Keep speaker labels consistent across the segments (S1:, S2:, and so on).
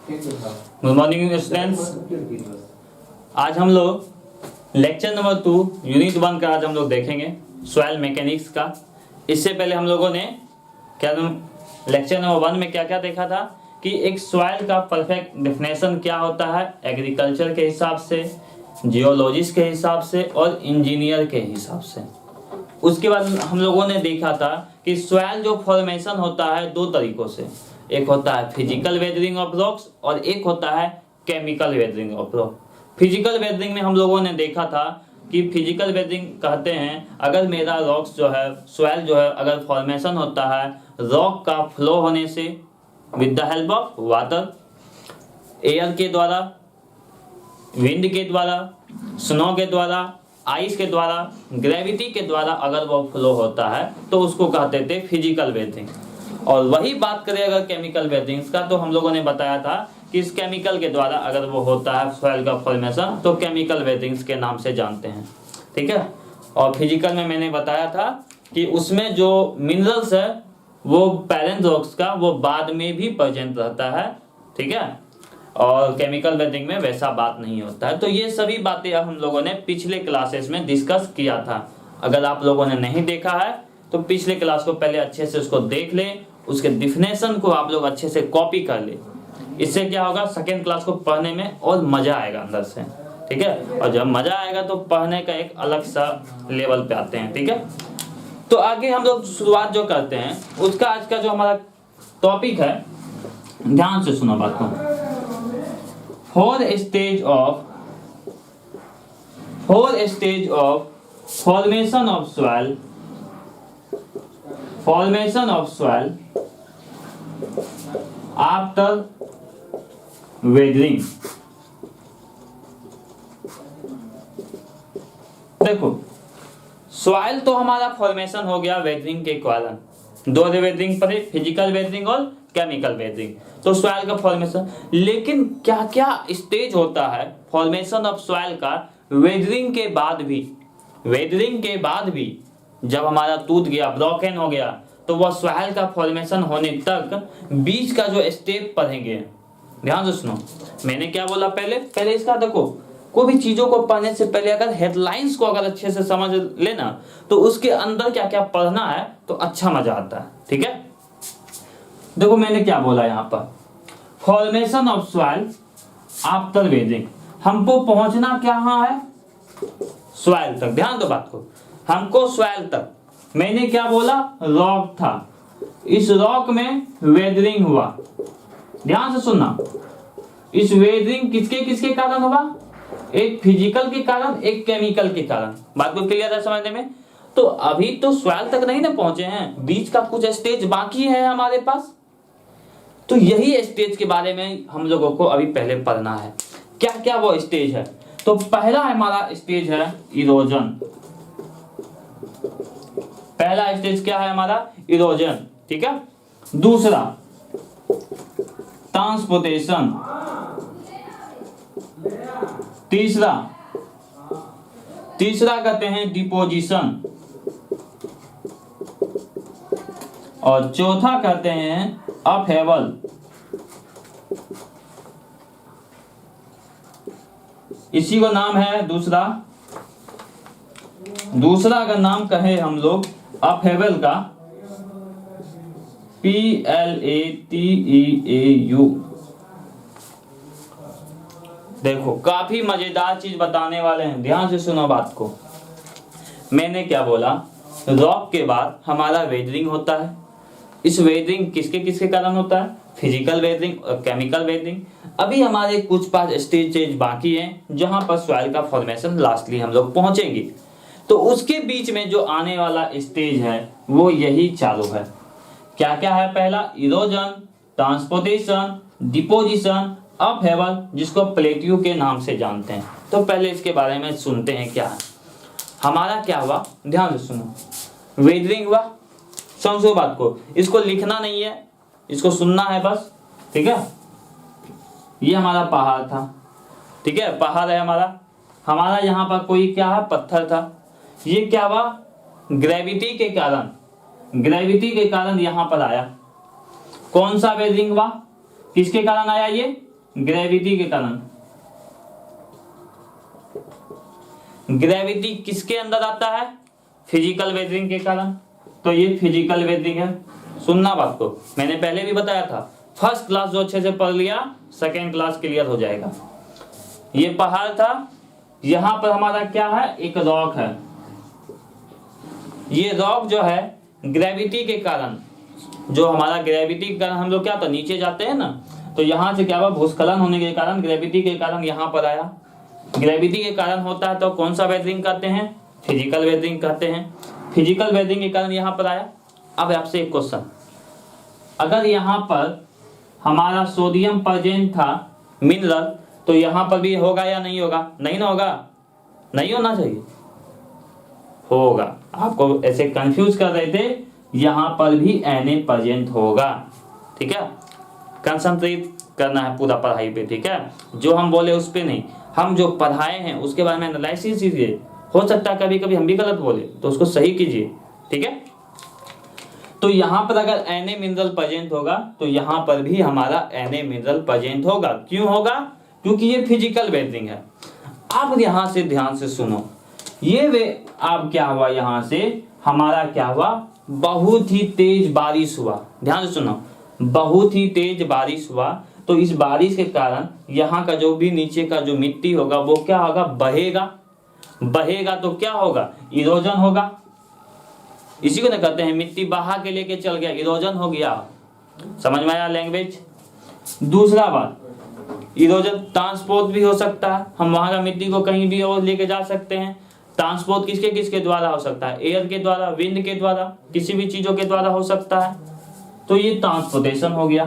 S1: Good morning students. आज हम लोग लेक्चर नंबर 2 यूनिट 1 का आज हम लोग देखेंगे सॉइल मैकेनिक्स का। इससे पहले हम लोगों ने लेक्चर नंबर 1 में क्या क्या देखा था कि एक सॉइल का परफेक्ट डेफिनेशन क्या होता है एग्रीकल्चर के हिसाब से, जियोलॉजिस्ट के हिसाब से और इंजीनियर के हिसाब से। उसके बाद हम लोगों ने देखा था कि सॉइल जो फॉर्मेशन होता है दो तरीकों से, एक होता है फिजिकल वेदरिंग ऑफ रॉक्स और एक होता है chemical weathering of rock. Physical weathering में हम लोगों ने देखा था कि फिजिकल वेदरिंग कहते हैं अगर मेरा रॉक्स जो है सॉइल जो है अगर फॉर्मेशन होता है रॉक का फ्लो होने से with the help of water, air के द्वारा, विंड के द्वारा, स्नो के द्वारा, आइस के द्वारा, ग्रेविटी के द्वारा अगर वो फ्लो होता है तो उसको कहते थे फिजिकल वेदरिंग। और वही बात करें अगर केमिकल वेदरिंग का तो हम लोगों ने बताया था कि इस केमिकल के द्वारा अगर वो होता है सॉइल का फॉर्मेशन तो केमिकल वेदरिंग्स के नाम से जानते हैं, ठीक है। और फिजिकल में मैंने बताया था कि उसमें जो मिनरल्स है वो पेरेंट रॉक्स का वो बाद में भी प्रेजेंट रहता है, ठीक है। और केमिकल वेदरिंग में वैसा बात नहीं होता है। तो ये सभी बातें हम लोगों ने पिछले क्लासेस में डिस्कस किया था। अगर आप लोगों ने नहीं देखा है तो पिछले क्लास को पहले अच्छे से उसको देख लें, उसके डिफिनेशन को आप लोग अच्छे से कॉपी कर ले। इससे क्या होगा सेकेंड क्लास को पढ़ने में और मजा आएगा अंदर से, ठीक है। और जब मजा आएगा तो पढ़ने का एक अलग सा लेवल पे आते हैं, ठीक है। तो आगे हम लोग शुरुआत जो करते हैं उसका आज का जो हमारा टॉपिक है, ध्यान से सुनो बात को। Four stage of formation of soil after weathering. देखो सॉइल तो हमारा फॉर्मेशन हो गया वेदरिंग के कारण, दो वेदरिंग पड़े, फिजिकल वेदरिंग और केमिकल वेदरिंग। तो सॉइल का फॉर्मेशन, लेकिन क्या क्या स्टेज होता है फॉर्मेशन ऑफ सॉइल का वेदरिंग के बाद भी जब हमारा टूट गया, ब्रोकन हो गया, तो वह सॉइल का फॉर्मेशन होने तक बीच का जो स्टेप पढ़ेंगे। ध्यान से सुनो, मैंने क्या बोला पहले इसका देखो, कोई भी चीजों को पढ़ने से पहले अगर हेडलाइंस को अगर अच्छे से समझ लेना तो उसके अंदर क्या क्या पढ़ना है तो अच्छा मजा आता है, ठीक है। देखो मैंने क्या बोला यहाँ पर, formation of soil after weathering. हमको पहुंचना कहाँ है, सॉइल तक। ध्यान दो बात को, हमको सॉइल तक, मैंने क्या बोला, रॉक था, इस रॉक में वेदरिंग हुआ। ध्यान से सुनना, इस वेदरिंग किसके किसके कारण हुआ, एक फिजिकल के कारण, एक केमिकल के कारण। बात को क्लियर है समझने में। तो अभी तो सॉइल तक नहीं ना पहुंचे हैं, बीच का कुछ स्टेज बाकी है हमारे पास। तो यही स्टेज के बारे में हम लोगों को अभी पहले पढ़ना है, क्या क्या वो स्टेज है। तो पहला हमारा स्टेज है इरोजन। पहला स्टेज क्या है हमारा, इरोजन, ठीक है। दूसरा ट्रांसपोर्टेशन, तीसरा कहते हैं डिपोजिशन, और चौथा कहते हैं अपहेवल। इसी को नाम है दूसरा अगर नाम कहे हम लोग अपहेवल का, PLATEAU। देखो काफी मजेदार चीज बताने वाले हैं, ध्यान से सुनो बात को। मैंने क्या बोला, रॉक के बाद हमारा वेदरिंग होता है। इस वेदरिंग किसके किसके कारण होता है, फिजिकल वेदरिंग और केमिकल वेदरिंग। अभी हमारे कुछ 5 स्टेज बाकी हैं जहां पर सॉइल का फॉर्मेशन लास्टली हम लोग पहुंचेंगे। तो उसके बीच में जो आने वाला स्टेज है वो यही चालू है। क्या क्या है, पहला इरोजन, ट्रांसपोर्टेशन, डिपोजिशन, अपहेवल, जिसको प्लेट्यू के नाम से जानते हैं। तो पहले इसके बारे में सुनते हैं क्या है हमारा, क्या हुआ, ध्यान से सुनो। वेदरिंग हुआ, समझो बात को, इसको लिखना नहीं है, इसको सुनना है बस, ठीक है। ये हमारा पहाड़ था, ठीक है, पहाड़ है हमारा यहाँ पर कोई क्या है, पत्थर था। ये क्या हुआ, ग्रेविटी के कारण यहाँ पर आया। कौन सा वेदरिंग हुआ, किसके कारण आया, ये ग्रेविटी के कारण। ग्रेविटी किसके अंदर आता है? फिजिकल वेदरिंग के कारण। तो ये फिजिकल वेदरिंग है। सुनना बात को, मैंने पहले भी बताया था, फर्स्ट क्लास जो अच्छे से पढ़ लिया सेकेंड क्लास क्लियर हो जाएगा। ये पहाड़ था, यहां पर हमारा क्या है? एक रॉक है। ये रॉक जो है ग्रेविटी के कारण, जो हमारा ग्रेविटी के कारण हम लोग क्या था, नीचे जाते हैं ना, तो यहां से क्या हुआ? भूस्खलन होने के कारण, ग्रेविटी के कारण यहां पर आया। ग्रेविटी के कारण होता है तो कौन सा वेदरिंग कहते हैं? फिजिकल वेदरिंग कहते हैं। फिजिकल वेदरिंग के कारण यहां पर आया। अब आपसे एक क्वेश्चन, अगर यहां पर हमारा सोडियम प्रेजेंट था मिनरल, तो यहां पर भी होगा या नहीं होगा? नहीं ना होगा, नहीं होना चाहिए, होगा। आपको ऐसे कंफ्यूज कर रहे थे, यहां पर भी Na प्रेजेंट होगा। ठीक है, कंसंट्रेट करना है पूरा पढ़ाई पे। ठीक है, जो हम बोले उस पे नहीं, हम जो पढ़ाए हैं उसके बारे में एनालिसिस कीजिए। हो सकता है कभी कभी हम भी गलत बोले तो उसको सही कीजिए। ठीक है, तो यहां पर अगर Na मिनरल प्रेजेंट होगा तो यहां पर भी हमारा Na मिनरल प्रेजेंट होगा। क्यों होगा? क्योंकि ये फिजिकल वेदरिंग है। अब यहां से ध्यान से सुनो, ये वे अब क्या हुआ, यहां से हमारा क्या हुआ? बहुत ही तेज बारिश हुआ। ध्यान से सुनो, बहुत ही तेज बारिश हुआ। तो इस बारिश के कारण यहाँ का जो भी नीचे का जो मिट्टी होगा वो क्या होगा? बहेगा। बहेगा तो क्या होगा? इरोजन होगा। इसी को ना कहते हैं मिट्टी बहा के लेके चल गया, इरोजन हो गया। समझ में आया लैंग्वेज? दूसरा बात, इरोजन ट्रांसपोर्ट भी हो सकता है। हम वहां का मिट्टी को कहीं भी और लेके जा सकते हैं। ट्रांसपोर्ट किसके किसके द्वारा हो सकता है? एयर के द्वारा, विंड के द्वारा, किसी भी चीजों के द्वारा हो सकता है। तो ये ट्रांसपोर्टेशन हो गया।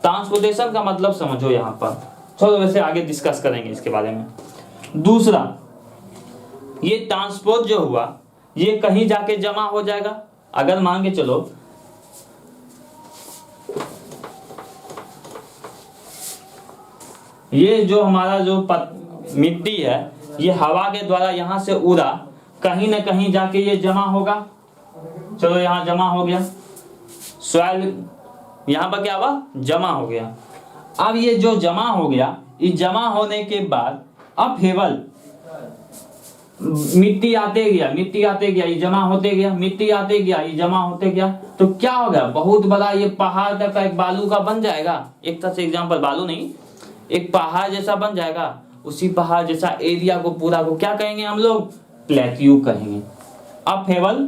S1: ट्रांसपोर्टेशन का मतलब समझो यहाँ पर, चलो वैसे आगे डिस्कस करेंगे इसके बारे में। दूसरा, ये ट्रांसपोर्ट जो हुआ ये कहीं जाके जमा हो जाएगा। अगर मान के चलो ये जो हमारा जो मिट्टी है ये हवा के द्वारा यहां से उड़ा, कहीं ना कहीं जाके ये जमा होगा। चलो यहां जमा हो गया, सॉइल यहां पर क्या हुआ? जमा हो गया। अब ये जो जमा हो गया, इस जमा होने के बाद अब हेवल मिट्टी आते गया, मिट्टी आते गया, ये जमा होते गया, मिट्टी आते गया, ये जमा होते गया, तो क्या होगा? बहुत बड़ा ये पहाड़ तक का एक बालू का बन जाएगा। एक तरह से एग्जांपल, बालू नहीं, एक पहाड़ जैसा बन जाएगा। उसी पहाड़ जैसा एरिया को पूरा को क्या कहेंगे हम लोग? प्लेट्यू कहेंगे। अब हेवल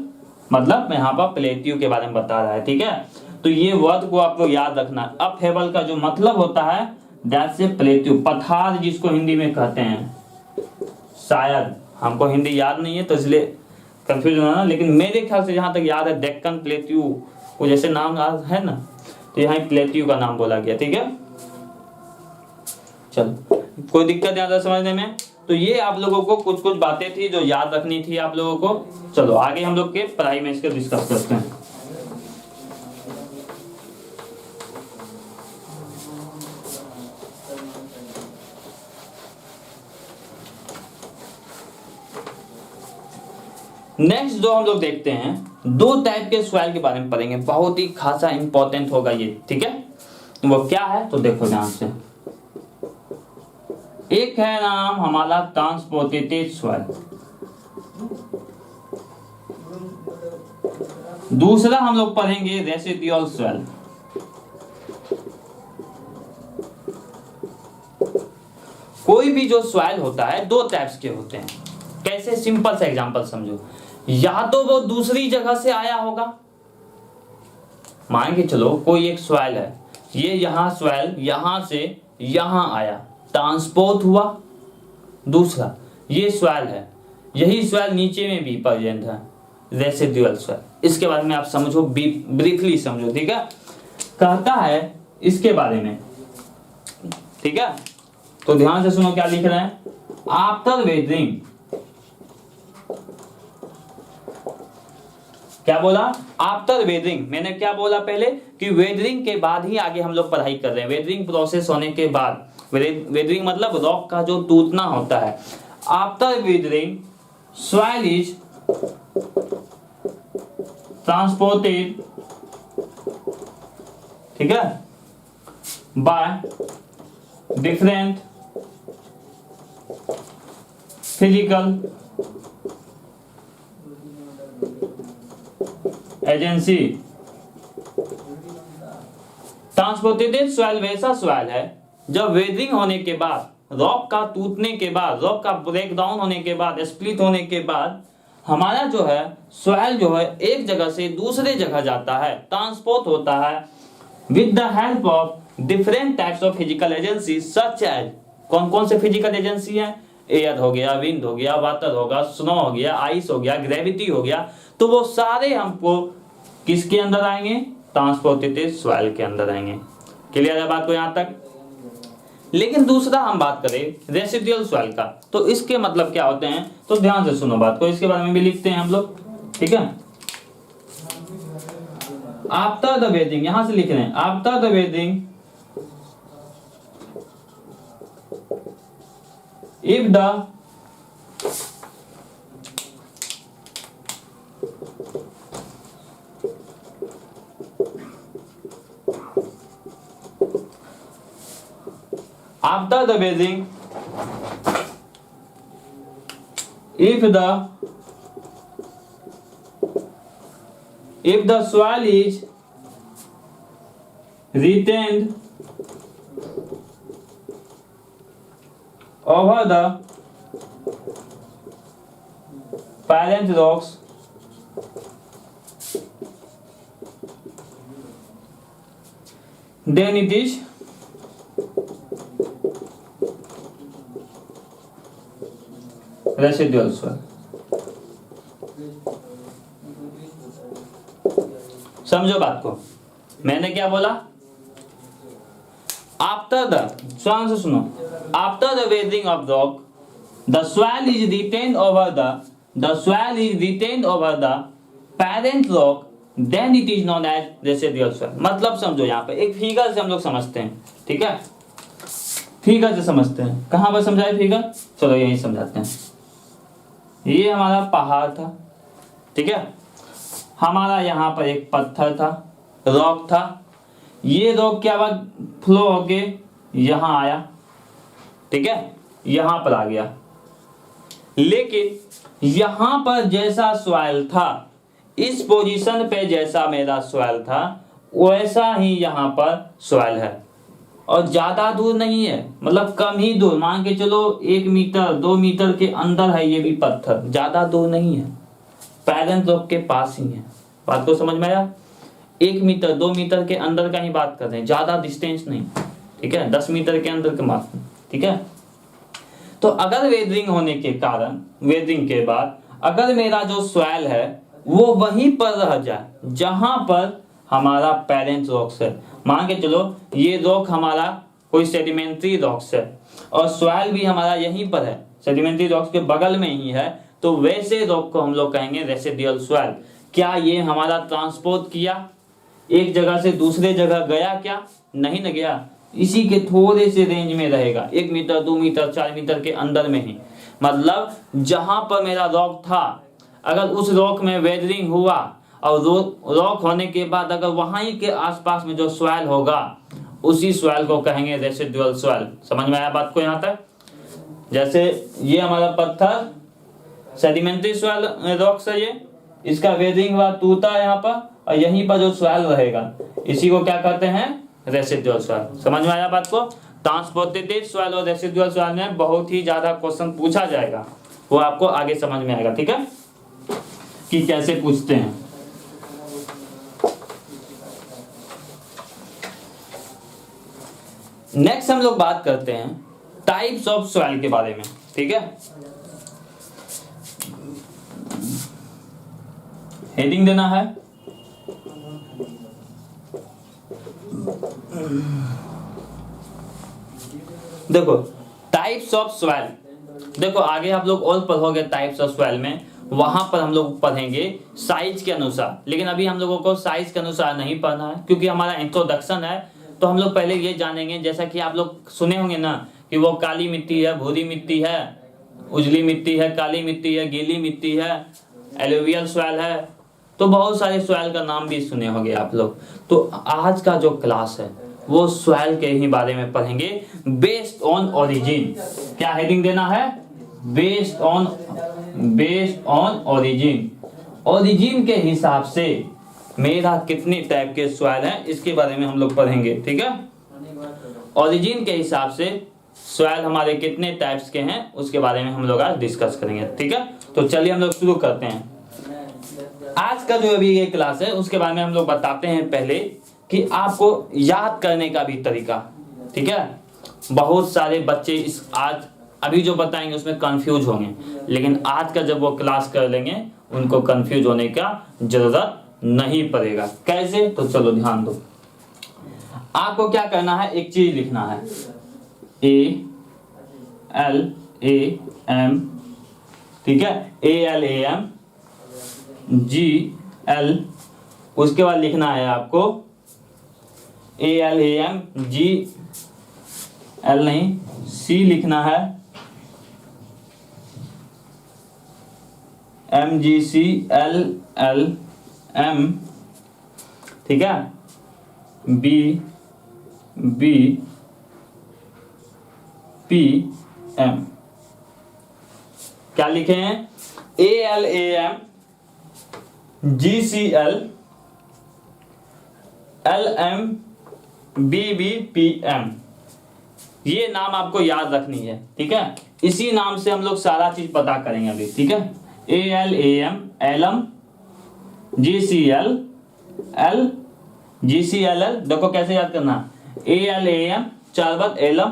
S1: मतलब यहाँ पर प्लेट्यू के बारे में बता रहा है। ठीक है, तो ये वर्ड को आपको याद रखना। अप हेवल का जो मतलब होता है दैट से प्लेट्यू, पठार जिसको हिंदी में कहते हैं। शायद हमको हिंदी याद नहीं है तो इसलिए कंफ्यूज होना, लेकिन मेरे ख्याल से जहां तक याद है डेक्कन प्लेट्यू को जैसे नाम है ना, तो यहाँ प्लेट्यू का नाम बोला गया। ठीक है, चलो कोई दिक्कत ज्यादा समझने में? तो ये आप लोगों को कुछ कुछ बातें थी जो याद रखनी थी आप लोगों को। चलो आगे हम लोग के पढ़ाई में इसके डिस्कस करते हैं। नेक्स्ट जो हम लोग देखते हैं, दो टाइप के सॉइल के बारे में पढ़ेंगे, बहुत ही खासा इंपॉर्टेंट होगा ये। ठीक है, वो क्या है तो देखो ध्यान से। एक है नाम हमारा ट्रांसपोर्टेटेड सॉइल, दूसरा हम लोग पढ़ेंगे रेसिडुअल सॉइल। कोई भी जो सॉइल होता है दो टाइप्स के होते हैं। कैसे? सिंपल सा एग्जांपल समझो, या तो वो दूसरी जगह से आया होगा, मान के चलो कोई एक सॉइल है, ये यहां सॉइल यहां से यहां आया, ट्रांसपोर्ट हुआ। दूसरा ये सॉइल है, यही सॉइल नीचे में भी प्रेजेंट है, रेसिडुअल सॉइल। इसके बारे में आप समझो, ब्रीफली समझो। ठीक है, कहता है इसके बारे में। ठीक है, तो ध्यान से सुनो क्या लिख रहे हैं। आफ्टर वेदरिंग, क्या बोला? After weathering. मैंने क्या बोला पहले कि वेदरिंग के बाद ही आगे हम लोग पढ़ाई कर रहे हैं। वेदरिंग प्रोसेस होने के बाद, वेदरिंग मतलब रॉक का जो टूटना होता है। After weathering soil is transported, ठीक है, by different physical agency. Transported soil वैसा सॉइल है जब वेदरिंग होने के बाद, रॉक का टूटने के बाद, रॉक का ब्रेक डाउन होने के बाद, स्प्लिट होने के बाद हमारा जो है सॉइल जो है एक जगह से दूसरे जगह जाता है, ट्रांसपोर्ट होता है with the help of different types of physical agency such as. कौन कौन से फिजिकल एजेंसी है? एयर हो गया, विंड हो गया, वाटर होगा, स्नो हो गया, आइस हो गया, ग्रेविटी हो गया। तो वो सारे हमको किसके अंदर आएंगे? ट्रांसपोर्टेटेड सॉइल के अंदर आएंगे। क्लियर है बात को यहां तक? लेकिन दूसरा हम बात करें रेसिडुअल सॉइल का, तो इसके मतलब क्या होते हैं? तो ध्यान से सुनो बात को, इसके बारे में भी लिखते हैं हम लोग, ठीक है। आफ्टर द वेदरिंग, यहां से लिख रहे हैं after the weathering if the after the bathing, if the soil is retained over the parent rocks, then it is residual soil. समझो बात को, मैंने क्या बोला? आफ्टर द, ध्यान से सुनो, after the weathering of rock the soil is retained over the soil is retained over the parent rock, then it is known as residual soil. मतलब समझो, यहाँ पे एक फिगर से हम लोग समझते हैं, ठीक है, फिगर से समझते हैं। कहां पर समझाए फिगर? चलो यही समझाते हैं। ये हमारा पहाड़ था, ठीक है, हमारा यहाँ पर एक पत्थर था, रॉक था, ये रॉक क्या हुआ? फ्लो होके यहाँ आया, ठीक है, यहाँ पर आ गया। लेकिन यहाँ पर जैसा सॉइल था, इस पोजीशन पे जैसा मेरा सॉइल था, वैसा ही यहाँ पर सॉइल है, और ज्यादा दूर नहीं है, मतलब कम ही दूर, मान के चलो 1 मीटर 2 मीटर के अंदर है ये भी पत्थर, ज्यादा दूर नहीं है, पेरेंट रॉक के पास ही है। बात को समझ में आया? 1 मीटर 2 मीटर के अंदर का ही बात कर रहे हैं, ज्यादा डिस्टेंस नहीं, ठीक है, 10 मीटर के अंदर के मात्र, ठीक है। तो अगर वेदरिंग होने के कारण, वेदरिंग के बाद अगर मेरा जो सॉइल है वो वहीं पर रह जाए जहां पर हमारा पेरेंट रॉक्स है, मान के चलो ये रॉक हमारा कोई सेडिमेंट्री रॉक्स है और सॉइल भी हमारा यहीं पर है, सेडिमेंट्री रॉक्स के बगल में ही है, तो वैसे रॉक को हम लोग कहेंगे रेसिडुअल सॉइल। क्या ये हमारा ट्रांसपोर्ट किया, एक जगह से दूसरे जगह गया? क्या नहीं न गया, इसी के थोड़े से रेंज में रहेगा, 1 मीटर 2 मीटर 4 मीटर के अंदर में ही। मतलब जहां पर मेरा रॉक था, अगर उस रॉक में वेदरिंग हुआ और रॉक होने के बाद अगर वहां के आसपास में जो सॉइल होगा, उसी सॉइल को कहेंगे रेसिडुअल सॉइल। समझ में आया बात को यहाँ तक? जैसे ये हमारा पत्थर सेडिमेंट्री सॉइल रॉक्स है, ये इसका वेदरिंग हुआ, टूटा यहाँ पर, और यहीं पर जो सॉइल रहेगा इसी को क्या कहते हैं? Residual soil. समझ में आया बात को? ट्रांसपोर्टेटेड सॉइल और रेसिडुअल सॉइल में बहुत ही ज्यादा क्वेश्चन पूछा जाएगा, वो आपको आगे समझ में आएगा, ठीक है, कि कैसे पूछते हैं। नेक्स्ट हम लोग बात करते हैं टाइप्स ऑफ सॉइल के बारे में, ठीक है। हेडिंग देना है, देखो टाइप्स ऑफ सॉइल। देखो आगे आप लोग और पढ़ोगे टाइप्स ऑफ सॉइल में, वहां पर हम लोग पढ़ेंगे साइज के अनुसार, लेकिन अभी हम लोगों को साइज के अनुसार नहीं पढ़ना है क्योंकि हमारा इंट्रोडक्शन है। तो हम लोग पहले ये जानेंगे, जैसा कि आप लोग सुने होंगे ना कि वो काली मिट्टी है, भूरी मिट्टी है, उजली मिट्टी है, काली मिट्टी है, गीली मिट्टी है, एलुवियल सॉइल है, तो बहुत सारे सॉइल का नाम भी सुने होंगे आप लोग। तो आज का जो क्लास है वो सॉइल के ही बारे में पढ़ेंगे बेस्ड ऑन ओरिजिन। क्या हेडिंग देना है? Based on origin. ओरिजिन के हिसाब से मेरा कितने टाइप के सॉइल हैं इसके बारे में हम लोग पढ़ेंगे। ठीक है, ओरिजिन के हिसाब से सॉइल हमारे कितने टाइप्स के हैं उसके बारे में हम लोग आज डिस्कस करेंगे। ठीक है, तो चलिए हम लोग शुरू करते हैं। आज का जो अभी ये क्लास है उसके बारे में हम लोग बताते हैं पहले कि आपको याद करने का भी तरीका। ठीक है, बहुत सारे बच्चे इस आज अभी जो बताएंगे उसमें कंफ्यूज होंगे, लेकिन आज का जब वो क्लास कर लेंगे उनको कंफ्यूज होने का जरूरत नहीं पड़ेगा। कैसे? तो चलो ध्यान दो। आपको क्या करना है, एक चीज लिखना है ALAM, ठीक है, ALAM GL, उसके बाद लिखना है आपको ALAM GL नहीं C लिखना है MGCLLM, ठीक है, BBPM। क्या लिखे हैं? ALAM GCL LM BBPM। ये नाम आपको याद रखनी है। ठीक है, इसी नाम से हम लोग सारा चीज पता करेंगे अभी। ठीक है, ALAM LM GCL L GCLL, देखो कैसे याद करना, ALAM 4 बार LM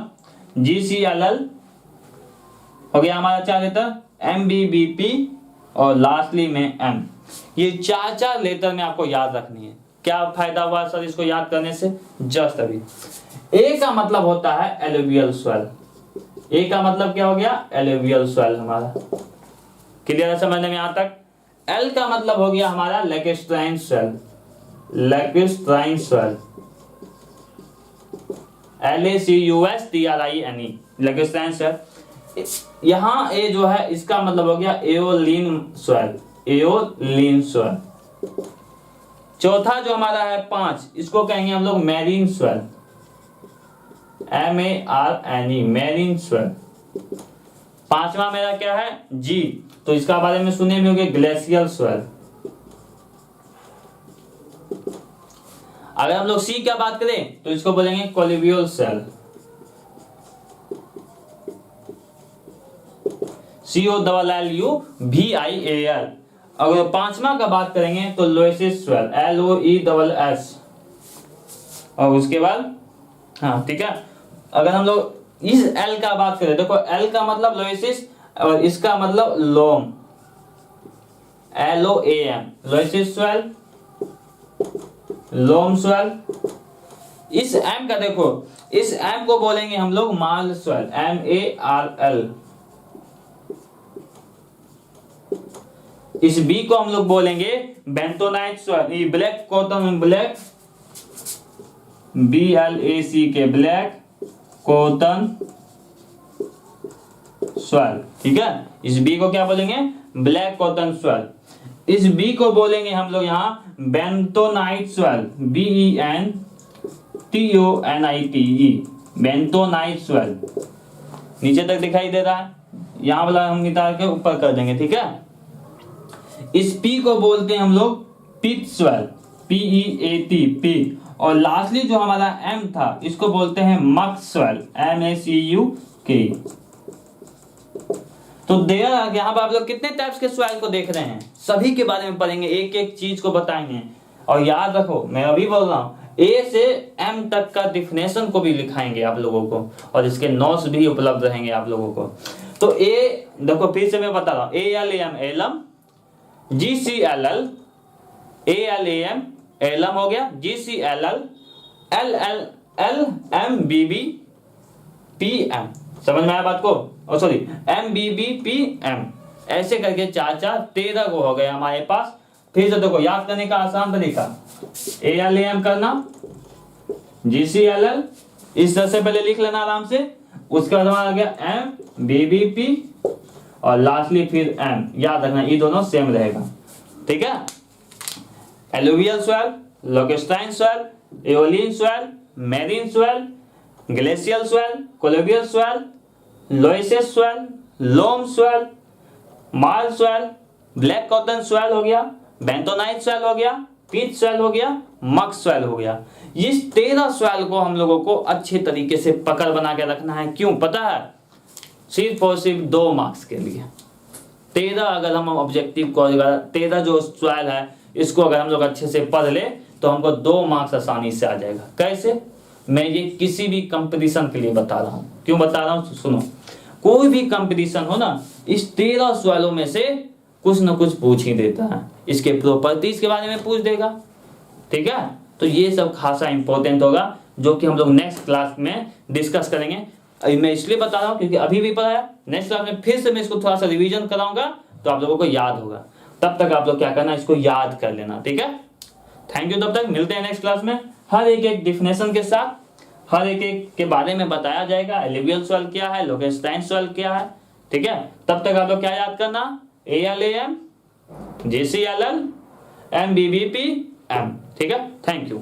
S1: GCLL हो गया हमारा 4 लेटर, MBBP और लास्टली में M। ये 4 लेटर में आपको याद रखनी है। क्या फायदा हुआ सर इसको याद करने से? जस्ट अभी A का मतलब होता है एलुवियल सॉइल। A का मतलब क्या हो गया? एलुवियल सॉइल हमारा। क्लियर है समझने में यहाँ तक? L का मतलब हो गया हमारा लैक्स्ट्राइन soil, lacustrine soil, LACUSTRINE, लैक्स्ट्राइन soil. यहाँ A जो है इसका मतलब हो गया एओलिन सॉइल, एओलिन सॉइल। चौथा जो हमारा है 5, इसको कहेंगे हम लोग marine soil, MARNE, marine soil. 5वां मेरा क्या है? G, तो इसका बारे में सुने भी होंगे, ग्लेशियल सॉइल। अगर हम लोग C क्या बात करें तो इसको बोलेंगे कोलिवियल सॉइल, COLLUVIAL। अगर 5वां का बात करेंगे तो लोएसिस सॉइल, LOESS। और उसके बाद हाँ ठीक है, अगर हम लोग इस L का बात करें, देखो L का मतलब लोएसिस और इसका मतलब लोम, LOAM, लोएसिस सॉइल, लोम सॉइल। इस M का देखो, इस M को बोलेंगे हम लोग मार्ल सॉइल, MARL। इस B को हम लोग बोलेंगे bentonite soil, black cotton, black BLACK, black cotton soil. ठीक है, इस B को क्या बोलेंगे? Black cotton soil. इस B को बोलेंगे हम लोग यहाँ bentonite soil, BENTONITE, bentonite soil. नीचे तक दिखाई दे रहा है, यहाँ वाला हम निकाल के ऊपर कर देंगे। ठीक है, इस P को बोलते हैं हम लोग पिट सॉइल, PEAT, पी। और लास्टली जो हमारा M था इसको बोलते हैं मक सॉइल, MACUK। तो यहाँ पर आप लोग कितने टाइप्स के सॉइल को देख रहे हैं, सभी के बारे में पढ़ेंगे, एक एक चीज को बताएंगे। और याद रखो, मैं अभी बोल रहा हूँ, A से M तक का डिफिनेशन को भी लिखाएंगे आप लोगों को, और इसके नोट्स भी उपलब्ध रहेंगे आप लोगों को। तो A देखो फिर से मैं बता रहा हूँ, ALAM LM GCLL, ALAM LM हो गया, GCLL LMBBPM। समझ में आया बात को? और सॉरी MBBPM, ऐसे करके 13 को हो गए हमारे पास। फिर से देखो याद करने का आसान तरीका, ALAM करना, GCLL इस तरह से पहले लिख लेना आराम से, उसके बाद हमारा आ गया MBBP और लास्टली फिर M। याद रखना ये दोनों सेम रहेगा। ठीक है, alluvial soil, lacustrine soil, aeolian soil, marine soil, glacial soil, colluvial soil, loess soil, loam soil, marl soil, black cotton soil हो गया, बेंटोनाइट सोयल हो गया, पीच सोयल हो गया, मक सोयल हो गया। इस 13 सोयल को हम लोगों को अच्छे तरीके से पकड़ बना के रखना है। क्यों पता है? सिर्फ और सिर्फ 2 मार्क्स के लिए। 13 अगर हम ऑब्जेक्टिव को 13 जो सोयल है इसको अगर हम लोग अच्छे से पढ़ ले तो हमको 2 मार्क्स आसानी से आ जाएगा। कैसे? मैं ये किसी भी कंपटीशन के लिए बता रहा हूँ। क्यों बता रहा हूँ? सुनो, कोई भी कंपटीशन हो ना, इस 13 सवालों में से कुछ न कुछ पूछ ही देता है। इसके प्रॉपर्टीज के बारे में पूछ देगा, ठीक है? तो ये सब खासा इंपॉर्टेंट होगा जो कि हम लोग नेक्स्ट क्लास में डिस्कस करेंगे। अभी मैं इसलिए बता रहा हूँ क्योंकि अभी भी पढ़ाया, नेक्स्ट क्लास में फिर से मैं इसको थोड़ा सा रिवीजन कराऊंगा तो आप लोगों को याद होगा। तब तक आप लोग क्या करना, इसको याद कर लेना, ठीक है? Thank you. तब तक मिलते हैं नेक्स्ट क्लास में। हर एक डेफिनेशन के साथ हर एक के बारे में बताया जाएगा। एलिवियल सोयल क्या है, लोकेस्टाइन सोयल क्या है, ठीक है? तब तक आप लोग क्या याद करना, ALAM, JCLL, MBBP, M, ठीक है? Thank you.